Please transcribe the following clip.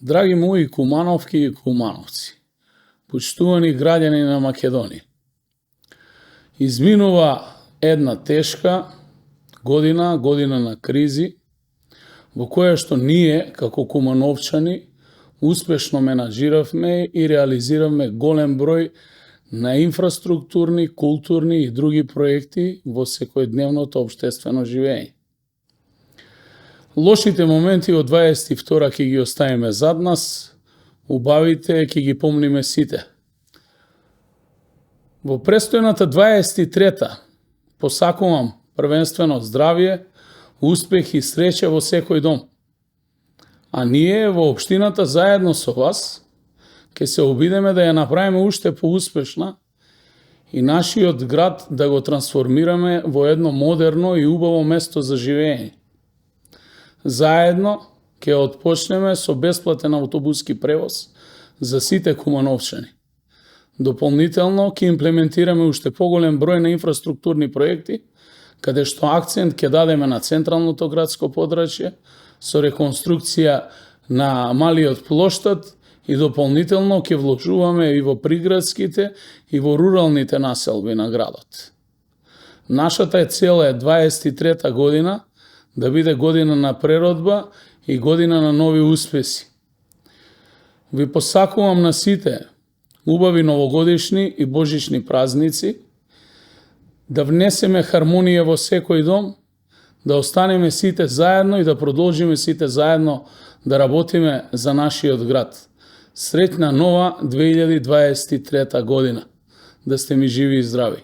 Драги мои кумановки и кумановци, почитувани граѓани на Македонија, изминува една тешка година на кризи, во која што ние, како кумановчани, успешно менаџиравме и реализиравме голем број на инфраструктурни, културни и други проекти во секојдневното општествено живење. Лошите моменти од 22 ќе ги оставиме зад нас, убавите ќе ги помниме сите. Во престојната 23-та посакувам првенствено здравје, успех и среќа во секој дом. А ние во општината заедно со вас ќе се обидеме да ја направиме уште поуспешна и нашиот град да го трансформираме во едно модерно и убаво место за живење. Заедно ќе отпочнеме со бесплатен автобуски превоз за сите кумановчани. Дополнително ќе имплементираме уште поголем број на инфраструктурни проекти, каде што акцент ќе дадеме на централното градско подрачје со реконструкција на малиот плоштад и дополнително ќе вложуваме и во приградските и во руралните населби на градот. Нашата цел е 23-та година да биде година на преродба и година на нови успеси. Ви посакувам на сите убави новогодишни и божични празници, да внесеме хармонија во секој дом, да останеме сите заедно и да продолжиме сите заедно да работиме за нашиот град. Среќна нова 2023 година. Да сте ми живи и здрави.